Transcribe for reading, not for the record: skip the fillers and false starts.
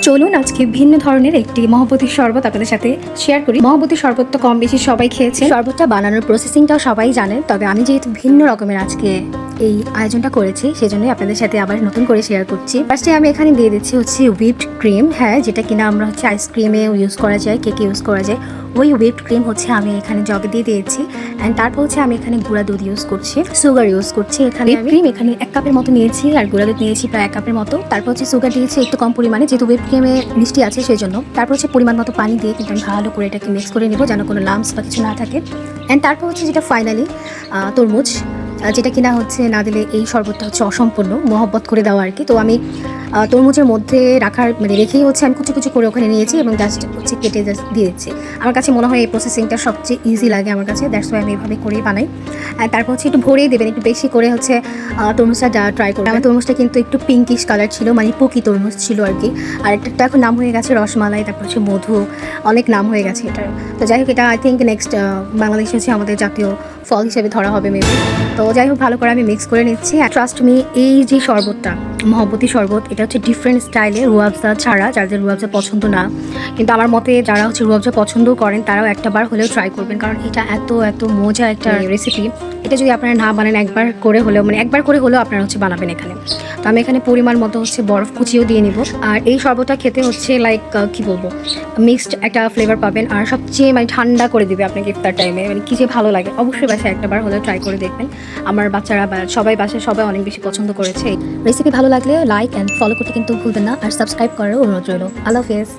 চলুন আজকে ভিন্ন ধরনের একটি মহব্বতের শরবত আপনাদের সাথে শেয়ার করি। মহব্বতের শরবত তো কম বেশি সবাই খেয়েছে, শরবতটা বানানোর প্রসেসিংটাও সবাই জানেন, তবে আমি যেহেতু ভিন্ন রকমের আজকে এই আয়োজনটা করেছি সেজন্যই আপনাদের সাথে আবার নতুন করে শেয়ার করছি। ফার্স্টে আমি এখানে দিয়ে দিচ্ছি হচ্ছে হুইপড ক্রিম, হ্যাঁ যেটা কিনা আমরা হচ্ছে আইসক্রিমে ইউজ করা যায়, কেকে ইউজ করা যায়, ওই হুইপড ক্রিম হচ্ছে আমি এখানে জগে দিয়ে দিয়েছি। অ্যান্ড তারপর হচ্ছে আমি এখানে গুঁড়া দুধ ইউজ করছি, সুগার ইউজ করছি। এখানে আমি ক্রিম এখানে 1 কাপের মতো নিয়েছি আর গুঁড়া দুধ নিয়েছি প্রায় 1 কাপের মতো। তারপর হচ্ছে সুগার দিয়েছি একটু কম পরিমাণে, যেহেতু হুইপড ক্রিমে মিষ্টি আছে সেই জন্য। তারপর হচ্ছে পরিমাণ মতো পানি দিয়ে কিন্তু আমি ভালো করে এটাকে মিক্স করে নেবো যেন কোনো লাম্পস বা কিছু না থাকে। অ্যান্ড তারপর হচ্ছে যেটা ফাইনালি তরমুজ, যেটা কিনা হচ্ছে না দিলে এই শরবতটা হচ্ছে অসম্পূর্ণ, মহব্বত করে দেওয়া আর কি। তো আমি তরমুজের মধ্যে রাখার মানে রেখেই হচ্ছে আমি কুচি কুচি করে ওখানে নিয়েছি এবং জাস্ট হচ্ছে কেটে জাস্ট দিয়েছি। আমার কাছে মনে হয় এই প্রসেসিংটা সবচেয়ে ইজি লাগে আমার কাছে, দ্যাটস ওয়াই আমি এভাবে করেই বানাই। আর তারপর হচ্ছে একটু ভরেই দেবেন, একটু বেশি করে হচ্ছে তরমুজটা ট্রাই করবেন। আমার তরমুজটা কিন্তু একটু পিঙ্কিশ কালার ছিল, মানে পকি তরমুজ ছিল আর কি। আর একটা এখন নাম হয়ে গেছে রসমালাই, তারপর হচ্ছে মধু, অনেক নাম হয়ে গেছে এটার। তো যাই হোক, এটা আই থিঙ্ক নেক্সট বাংলাদেশে হচ্ছে আমাদের জাতীয় ফল হিসেবে ধরা হবে মেবি। তো যাই হোক, ভালো করে আমি মিক্স করে নিচ্ছি। ট্রাস্ট মি, এই যে শরবতটা মহব্বতী শরবত, এটা হচ্ছে ডিফারেন্ট স্টাইলে, রুয়াবজা ছাড়া, যাদের রুয়াবজা পছন্দ না, কিন্তু আমার মতে যারা হচ্ছে রুয়াবজা পছন্দও করেন তারাও একটাবার হলেও ট্রাই করবেন, কারণ এটা এত এত মজা একটা রেসিপি। এটা যদি আপনারা না বানান, একবার করে হলেও আপনারা হচ্ছে বানাবেন এখানে। তো আমি এখানে পরিমাণ মতো হচ্ছে বরফ কুচিও দিয়ে নিব। আর এই শরবতটা খেতে হচ্ছে লাইক কি বলবো, মিক্সড একটা ফ্লেভার পাবেন, আর সবচেয়ে মানে ঠান্ডা করে দিবে আপনাকে ইফতার টাইমে, মানে কি যে ভালো লাগে। অবশ্যই বাসায় একটাবার হলেও ট্রাই করে দেখবেন। আমার বাচ্চারা বা বাসায় সবাই অনেক বেশি পছন্দ করেছে। রেসিপি ভালো লাগলে লাইক অ্যান্ড ফলো করতে কিন্তু ভুলবেন না, আর সাবস্ক্রাইব করার অনুরোধ রইল। আল্লাহ হাফেজ।